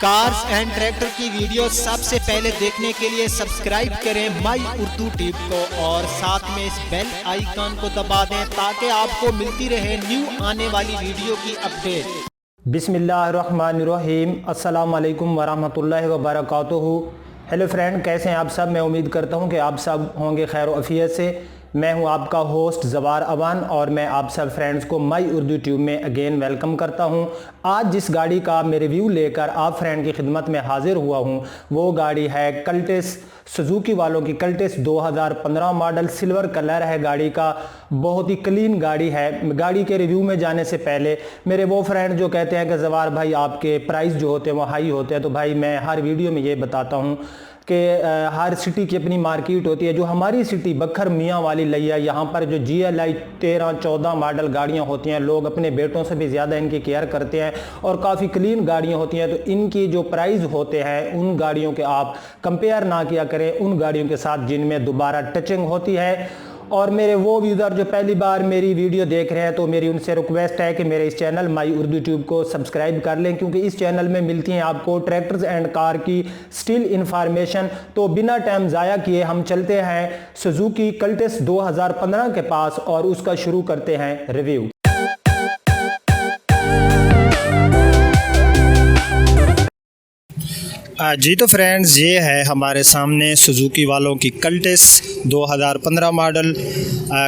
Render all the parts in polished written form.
Cars and tractor की video सबसे पहले देखने के लिए सब्सक्राइब करें माई उर्दू टिप को और साथ में इस बेल आइकन को दबा दें ताकि आपको मिलती रहे न्यू आने वाली वीडियो की अपडेट। बिस्मिल्लाहिर्रहमानिर्रहीम, अस्सलाम वालेकुम वरहमतुल्लाहि वबरकातुहू। हेलो फ्रेंड, कैसे हैं आप सब। मैं उम्मीद करता हूं कि आप सब होंगे खैर अफियत से। मैं हूं आपका होस्ट ज़वार अवान और मैं आप सब फ्रेंड्स को माई उर्दू ट्यूब में अगेन वेलकम करता हूं। आज जिस गाड़ी का मैं रिव्यू लेकर आप फ्रेंड की खिदमत में हाजिर हुआ हूं वो गाड़ी है कल्टेस, सुजुकी वालों की कल्टेस 2015 मॉडल, सिल्वर कलर है गाड़ी का, बहुत ही क्लीन गाड़ी है। गाड़ी के रिव्यू में जाने से पहले मेरे वो फ्रेंड जो कहते हैं कि ज़वार भाई आपके प्राइस जो होते हैं वो हाई होते हैं, तो भाई मैं हर वीडियो में ये बताता हूँ कि हर सिटी की अपनी मार्केट होती है। जो हमारी सिटी बखर मियाँ वाली लिया, यहाँ पर जो GLI 13-14 मॉडल गाड़ियाँ होती हैं, लोग अपने बेटों से भी ज़्यादा इनकी केयर करते हैं और काफ़ी क्लीन गाड़ियाँ होती हैं। तो इनकी जो प्राइस होते हैं उन गाड़ियों के आप कंपेयर ना किया करें उन गाड़ियों के साथ जिनमें दोबारा टचिंग होती है। और मेरे वो यूज़र जो पहली बार मेरी वीडियो देख रहे हैं तो मेरी उनसे रिक्वेस्ट है कि मेरे इस चैनल माई उर्दू ट्यूब को सब्सक्राइब कर लें, क्योंकि इस चैनल में मिलती हैं आपको ट्रैक्टर्स एंड कार की स्टिल इंफॉर्मेशन। तो बिना टाइम ज़ाया किए हम चलते हैं सुजुकी कल्टेस 2015 के पास और उसका शुरू करते हैं रिव्यू। जी तो फ्रेंड्स, ये है हमारे सामने सुजुकी वालों की कल्टेस 2015 मॉडल।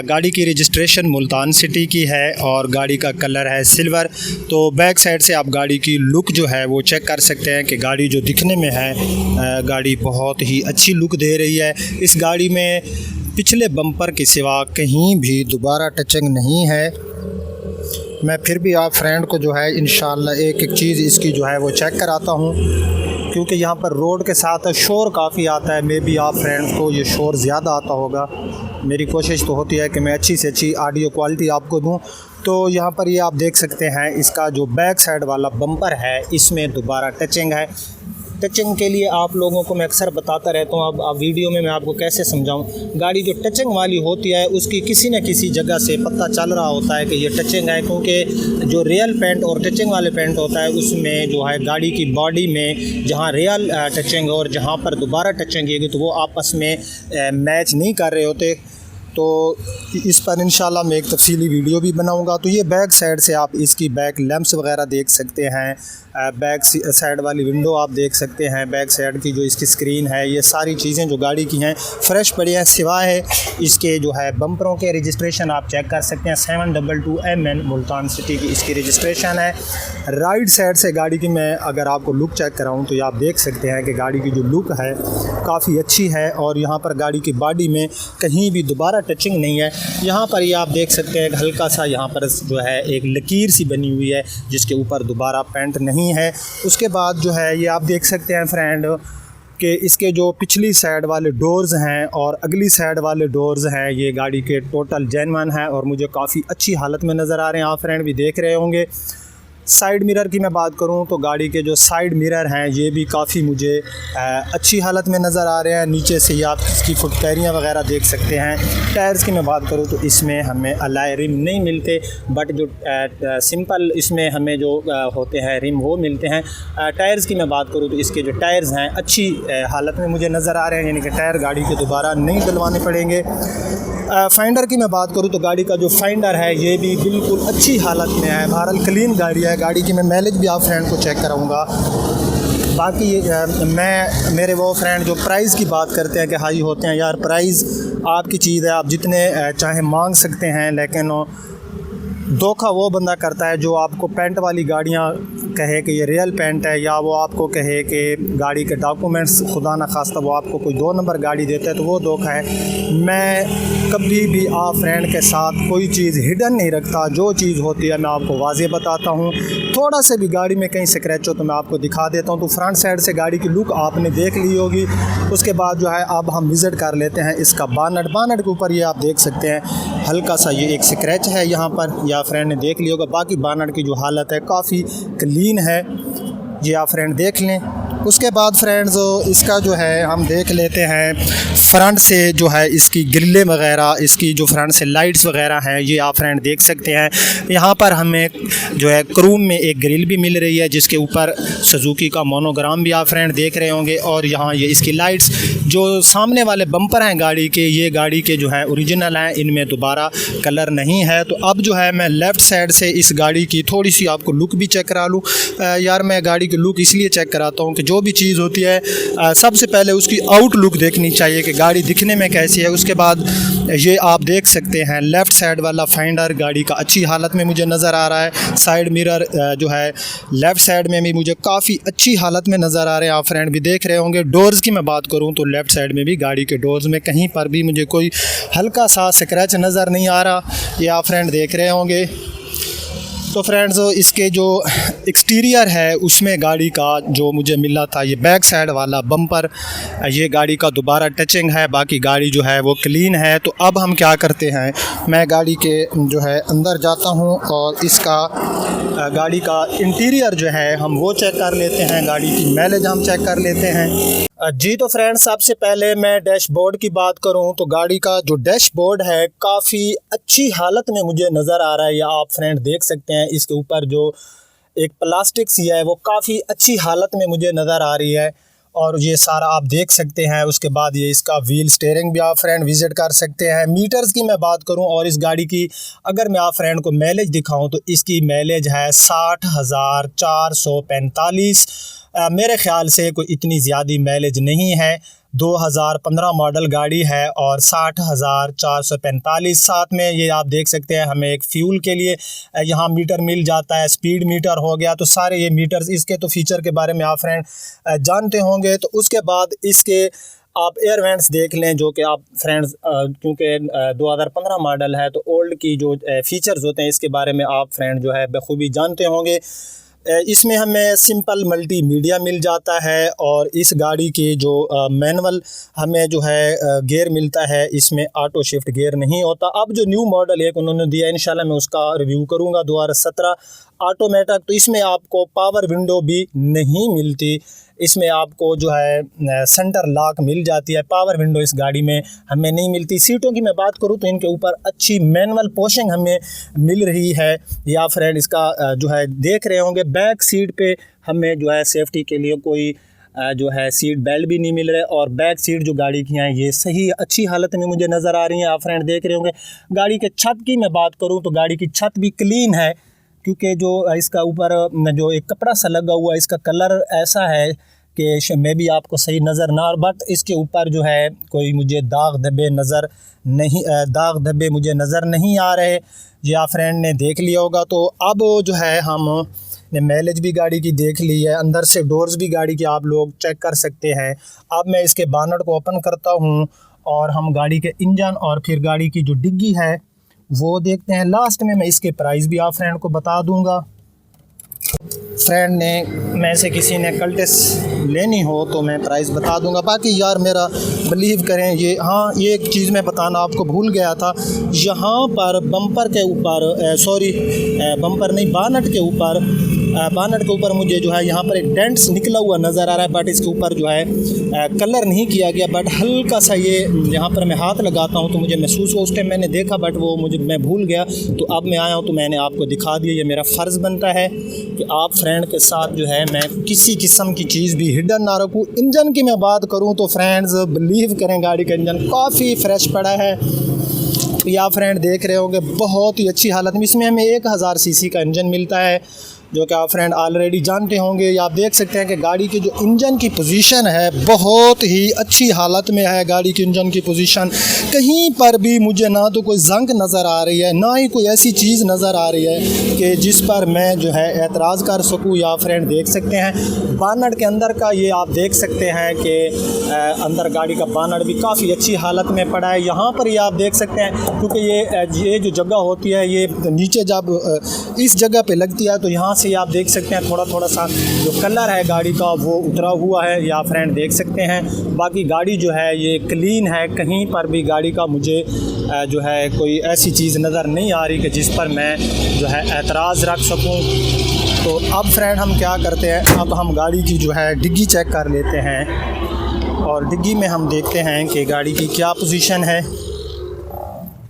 गाड़ी की रजिस्ट्रेशन मुल्तान सिटी की है और गाड़ी का कलर है सिल्वर। तो बैक साइड से आप गाड़ी की लुक जो है वो चेक कर सकते हैं कि गाड़ी जो दिखने में है गाड़ी बहुत ही अच्छी लुक दे रही है। इस गाड़ी में पिछले बम्पर के सिवा कहीं भी दोबारा टचिंग नहीं है। मैं फिर भी आप फ्रेंड को जो है इंशाल्लाह एक एक चीज़ इसकी जो है वो चेक कराता हूँ, क्योंकि यहाँ पर रोड के साथ शोर काफ़ी आता है। मे बी आप फ्रेंड्स को ये शोर ज़्यादा आता होगा। मेरी कोशिश तो होती है कि मैं अच्छी से अच्छी ऑडियो क्वालिटी आपको दूँ। तो यहाँ पर ये आप देख सकते हैं इसका जो बैक साइड वाला बम्पर है इसमें दोबारा टचिंग है। टचिंग के लिए आप लोगों को मैं अक्सर बताता रहता हूँ, अब वीडियो में मैं आपको कैसे समझाऊँ। गाड़ी जो टचिंग वाली होती है उसकी किसी न किसी जगह से पता चल रहा होता है कि ये टचिंग है, क्योंकि जो रियल पेंट और टचिंग वाले पेंट होता है उसमें जो है गाड़ी की बॉडी में जहाँ रियल टचिंग और जहाँ पर दोबारा टचिंग की तो वो आपस में मैच नहीं कर रहे होते। तो इस पर इंशाल्लाह मैं एक तफसीली वीडियो भी बनाऊंगा। तो ये बैक साइड से आप इसकी बैक लैंप्स वगैरह देख सकते हैं, बैक साइड वाली विंडो आप देख सकते हैं, बैक साइड की जो इसकी स्क्रीन है, ये सारी चीज़ें जो गाड़ी की हैं फ्रेश पड़ी हैं। सिवाय इसके जो है बम्परों के रजिस्ट्रेशन आप चेक कर सकते हैं, 722MN मुल्तान सिटी की इसकी रजिस्ट्रेशन है। राइट साइड से गाड़ी की मैं अगर आपको लुक चेक कराऊँ तो ये आप देख सकते हैं कि गाड़ी की जो लुक है काफ़ी अच्छी है और यहाँ पर गाड़ी की बॉडी में कहीं भी दोबारा टचिंग नहीं है। यहाँ पर ये आप देख सकते हैं हल्का सा यहाँ पर जो है एक लकीर सी बनी हुई है जिसके ऊपर दोबारा पेंट नहीं है। उसके बाद जो है ये आप देख सकते हैं फ्रेंड कि इसके जो पिछली साइड वाले डोर्स हैं और अगली साइड वाले डोर्स हैं ये गाड़ी के टोटल जेन्युइन है और मुझे काफ़ी अच्छी हालत में नज़र आ रहे हैं। आप फ्रेंड भी देख रहे होंगे। साइड मिरर की मैं बात करूं तो गाड़ी के जो साइड मिरर हैं ये भी काफ़ी मुझे अच्छी हालत में नज़र आ रहे हैं। नीचे से ये आप इसकी फुटकैरियाँ वगैरह देख सकते हैं। टायर्स की मैं बात करूं तो इसमें हमें अलाई रिम नहीं मिलते, बट जो सिंपल इसमें हमें जो होते हैं रिम वो मिलते हैं। टायर्स की मैं बात करूं तो इसके जो टायर्स हैं अच्छी हालत में मुझे नज़र आ रहे हैं, यानी कि टायर गाड़ी के दोबारा नहीं डलवाने पड़ेंगे। फाइंडर की मैं बात करूं तो गाड़ी का जो फाइंडर है ये भी बिल्कुल अच्छी हालत में है, बहरहाल क्लीन गाड़ी है। गाड़ी की मैं माइलेज भी आप फ्रेंड को चेक कराऊंगा। बाकी मैं मेरे वो फ्रेंड जो प्राइस की बात करते हैं कि हाई होते हैं, यार प्राइस आपकी चीज़ है, आप जितने चाहे मांग सकते हैं, लेकिन धोखा वो बंदा करता है जो आपको पेंट वाली गाड़ियाँ कहे कि ये रियल पेंट है, या वो आपको कहे कि गाड़ी के डॉक्यूमेंट्स खुदा न खास्ता वो आपको कोई 2 नंबर गाड़ी देता है, तो वो धोखा है। मैं कभी भी आप फ्रेंड के साथ कोई चीज़ हिडन नहीं रखता। जो चीज़ होती है मैं आपको वाज़े बताता हूँ। थोड़ा से भी गाड़ी में कहीं स्क्रैच हो तो मैं आपको दिखा देता हूँ। तो फ्रंट साइड से गाड़ी की लुक आपने देख ली होगी। उसके बाद जो है अब हम विज़िट कर लेते हैं इसका बानट के ऊपर। ये आप देख सकते हैं हल्का सा ये एक स्क्रैच है यहाँ पर, या फ्रेंड ने देख लिया होगा। बाकी बानट की जो हालत है काफ़ी क्लीन है, ये आप फ्रेंड देख लें। उसके बाद फ्रेंड्स इसका जो है हम देख लेते हैं फ्रंट से जो है इसकी ग्रिलें वगैरह, इसकी जो फ्रंट से लाइट्स वगैरह हैं ये आप फ्रेंड देख सकते हैं। यहाँ पर हमें जो है क्रूम में एक ग्रिल भी मिल रही है जिसके ऊपर सुजुकी का मोनोग्राम भी आप फ्रेंड देख रहे होंगे। और यहाँ ये इसकी लाइट्स जो सामने वाले बम्पर हैं गाड़ी के, ये गाड़ी के जो है ओरिजिनल हैं, इनमें दोबारा कलर नहीं है। तो अब जो है मैं लेफ़्ट साइड से इस गाड़ी की थोड़ी सी आपको लुक भी चेक करा लूँ। यार मैं गाड़ी की लुक इसलिए चेक कराता हूँ कि जो भी चीज़ होती है सबसे पहले उसकी आउटलुक देखनी चाहिए कि गाड़ी दिखने में कैसी है। उसके बाद ये आप देख सकते हैं लेफ़्ट साइड वाला फाइंडर गाड़ी का अच्छी हालत में मुझे नज़र आ रहा है। साइड मिरर जो है लेफ़्ट साइड में भी मुझे काफ़ी अच्छी हालत में नज़र आ रहे हैं, आप फ्रेंड भी देख रहे होंगे। डोर्स की मैं बात करूं तो लेफ़्ट साइड में भी गाड़ी के डोर्स में कहीं पर भी मुझे कोई हल्का सा स्क्रैच नज़र नहीं आ रहा, ये आप फ्रेंड देख रहे होंगे। तो फ्रेंड्स इसके जो एक्सटीरियर है उसमें गाड़ी का जो मुझे मिला था ये बैक साइड वाला बम्पर, ये गाड़ी का दोबारा टचिंग है, बाकी गाड़ी जो है वो क्लीन है। तो अब हम क्या करते हैं, मैं गाड़ी के जो है अंदर जाता हूं और इसका गाड़ी का इंटीरियर जो है हम वो चेक कर लेते हैं, गाड़ी की माइलेज हम चेक कर लेते हैं। जी तो फ्रेंड्स सबसे पहले मैं डैशबोर्ड की बात करूं तो गाड़ी का जो डैशबोर्ड है काफ़ी अच्छी हालत में मुझे नज़र आ रहा है। या आप फ्रेंड देख सकते हैं इसके ऊपर जो एक प्लास्टिक सी है वो काफ़ी अच्छी हालत में मुझे नज़र आ रही है और ये सारा आप देख सकते हैं। उसके बाद ये इसका व्हील स्टीयरिंग भी आप फ्रेंड विज़िट कर सकते हैं। मीटर्स की मैं बात करूं और इस गाड़ी की अगर मैं आप फ्रेंड को माइलेज दिखाऊं तो इसकी माइलेज है 60,445। मेरे ख़्याल से कोई इतनी ज़्यादा माइलेज नहीं है। 2015 मॉडल गाड़ी है और 60,445। साथ में ये आप देख सकते हैं हमें एक फ्यूल के लिए यहाँ मीटर मिल जाता है, स्पीड मीटर हो गया। तो सारे ये मीटर्स इसके तो फ़ीचर के बारे में आप फ्रेंड जानते होंगे। तो उसके बाद इसके आप एयर वेंट्स देख लें जो कि आप फ्रेंड्स क्योंकि 2015 मॉडल है तो ओल्ड की जो फ़ीचर्स होते हैं इसके बारे में आप फ्रेंड जो है बखूबी जानते होंगे। इसमें हमें सिंपल मल्टीमीडिया मिल जाता है और इस गाड़ी की जो मैनुअल हमें जो है गियर मिलता है, इसमें ऑटो शिफ्ट गियर नहीं होता। अब जो न्यू मॉडल एक उन्होंने दिया इंशाल्लाह मैं उसका रिव्यू करूँगा 2017 ऑटोमेटिक। तो इसमें आपको पावर विंडो भी नहीं मिलती, इसमें आपको जो है सेंटर लॉक मिल जाती है, पावर विंडो इस गाड़ी में हमें नहीं मिलती। सीटों की मैं बात करूं तो इनके ऊपर अच्छी मैनुअल पोशिंग हमें मिल रही है, या फ्रेंड इसका जो है देख रहे होंगे। बैक सीट पे हमें जो है सेफ्टी के लिए कोई जो है सीट बेल्ट भी नहीं मिल रहा है और बैक सीट जो गाड़ी की हैं ये सही अच्छी हालत में मुझे नज़र आ रही हैं, आप फ्रेंड देख रहे होंगे। गाड़ी के छत की मैं बात करूँ तो गाड़ी की छत भी क्लीन है क्योंकि जो इसका ऊपर जो एक कपड़ा सा लगा हुआ है इसका कलर ऐसा है कि मैं भी आपको सही नज़र ना, बट इसके ऊपर जो है कोई मुझे दाग धब्बे मुझे नज़र नहीं आ रहे, ये आप फ्रेंड ने देख लिया होगा। तो अब जो है हम ने माइलेज भी गाड़ी की देख ली है, अंदर से डोर्स भी गाड़ी के आप लोग चेक कर सकते हैं। अब मैं इसके बानट को ओपन करता हूँ और हम गाड़ी के इंजन और फिर गाड़ी की जो डिग्गी है वो देखते हैं। लास्ट में मैं इसके प्राइस भी आप फ्रेंड को बता दूंगा। फ्रेंड ने में से किसी ने कल्टेस लेनी हो तो मैं प्राइस बता दूंगा। बाकी यार मेरा बिलीव करें ये, हाँ ये एक चीज़ मैं बताना आपको भूल गया था, यहाँ पर बम्पर के ऊपर बम्पर नहीं बानट के ऊपर मुझे जो है यहाँ पर एक डेंट्स निकला हुआ नज़र आ रहा है, बट इसके ऊपर जो है कलर नहीं किया गया। बट हल्का सा ये यहाँ पर मैं हाथ लगाता हूँ तो मुझे महसूस हुआ, उस टाइम मैंने देखा बट वो मैं भूल गया। तो अब मैं आया हूँ तो मैंने आपको दिखा दिया। ये मेरा फ़र्ज़ बनता है कि आप फ्रेंड के साथ जो है मैं किसी किस्म की चीज़ भी हिडन ना रखूँ। इंजन की मैं बात करूँ तो फ्रेंड्स बिलीव करें गाड़ी का इंजन काफ़ी फ्रेश पड़ा है, तो या फ्रेंड देख रहे होंगे बहुत ही अच्छी हालत में। इसमें हमें 1000 सीसी का इंजन मिलता है जो कि आप फ्रेंड ऑलरेडी जानते होंगे। या आप देख सकते हैं कि गाड़ी की जो इंजन की पोजीशन है बहुत ही अच्छी हालत में है। गाड़ी की इंजन की पोजीशन कहीं पर भी मुझे ना तो कोई जंग नज़र आ रही है, ना ही कोई ऐसी चीज़ नज़र आ रही है कि जिस पर मैं जो है एतराज़ कर सकूँ। या फ्रेंड देख सकते हैं बानट के अंदर का, ये आप देख सकते हैं कि अंदर गाड़ी का बानट भी काफ़ी अच्छी हालत में पड़ा है। यहाँ पर ये आप देख सकते हैं क्योंकि ये जो जगह होती है ये नीचे जब इस जगह पे लगती है तो यहाँ से आप देख सकते हैं थोड़ा सा जो कलर है गाड़ी का वो उतरा हुआ है, या फ्रेंड देख सकते हैं। बाकी गाड़ी जो है ये क्लीन है, कहीं पर भी गाड़ी का मुझे जो है कोई ऐसी चीज़ नज़र नहीं आ रही कि जिस पर मैं जो है एतराज़ रख सकूं। तो अब फ्रेंड हम क्या करते हैं, अब हम गाड़ी की जो है डिग्गी चेक कर लेते हैं और डिग्गी में हम देखते हैं कि गाड़ी की क्या पोजीशन है।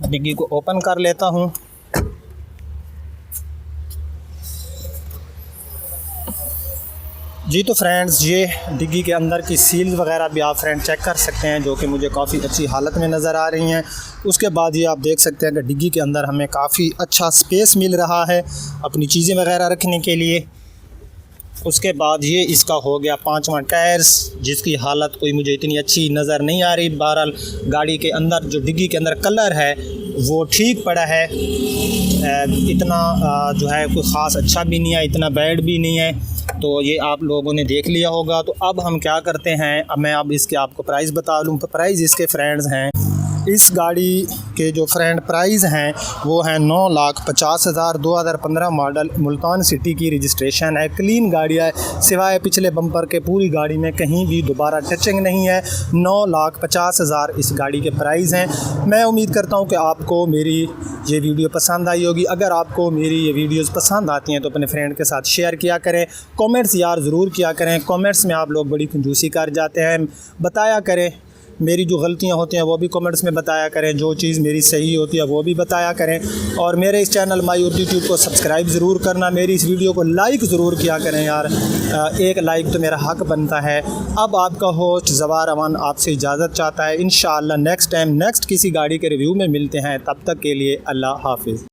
डिग्गी को ओपन कर लेता हूँ। जी तो फ्रेंड्स, ये डिग्गी के अंदर की सील्स वगैरह भी आप फ्रेंड चेक कर सकते हैं, जो कि मुझे काफ़ी अच्छी हालत में नज़र आ रही हैं। उसके बाद ये आप देख सकते हैं कि डिग्गी के अंदर हमें काफ़ी अच्छा स्पेस मिल रहा है अपनी चीज़ें वगैरह रखने के लिए। उसके बाद ये इसका हो गया 5वां टायर्स, जिसकी हालत कोई मुझे इतनी अच्छी नज़र नहीं आ रही। बहरहाल गाड़ी के अंदर जो डिग्गी के अंदर कलर है वो ठीक पड़ा है, इतना जो है कोई ख़ास अच्छा भी नहीं है, इतना बैड भी नहीं है। तो ये आप लोगों ने देख लिया होगा। तो अब हम क्या करते हैं, अब मैं इसके आपको प्राइस बता दूँ। तो प्राइस इसके फ्रेंड्स हैं, इस गाड़ी के जो फ्रेंड प्राइस हैं वो हैं 9,50,000, 2015 मॉडल, मुल्तान सिटी की रजिस्ट्रेशन है, क्लीन गाड़ी है, सिवाय पिछले बम्पर के पूरी गाड़ी में कहीं भी दोबारा टचिंग नहीं है। 9,50,000 इस गाड़ी के प्राइस हैं। मैं उम्मीद करता हूं कि आपको मेरी ये वीडियो पसंद आई होगी। अगर आपको मेरी ये वीडियोस पसंद आती हैं तो अपने फ्रेंड के साथ शेयर किया करें, कमेंट्स यार ज़रूर किया करें। कमेंट्स में आप लोग बड़ी कंजूसी कर जाते हैं, बताया करें मेरी जो गलतियां होती हैं वो भी कमेंट्स में बताया करें, जो चीज़ मेरी सही होती है वो भी बताया करें। और मेरे इस चैनल माई उर्दू ट्यूब को सब्सक्राइब ज़रूर करना, मेरी इस वीडियो को लाइक ज़रूर किया करें यार, एक लाइक तो मेरा हक बनता है। अब आपका होस्ट ज़वार अमान आपसे इजाज़त चाहता है। इंशाअल्लाह नेक्स्ट टाइम नेक्स्ट किसी गाड़ी के रिव्यू में मिलते हैं, तब तक के लिए अल्लाह हाफिज़।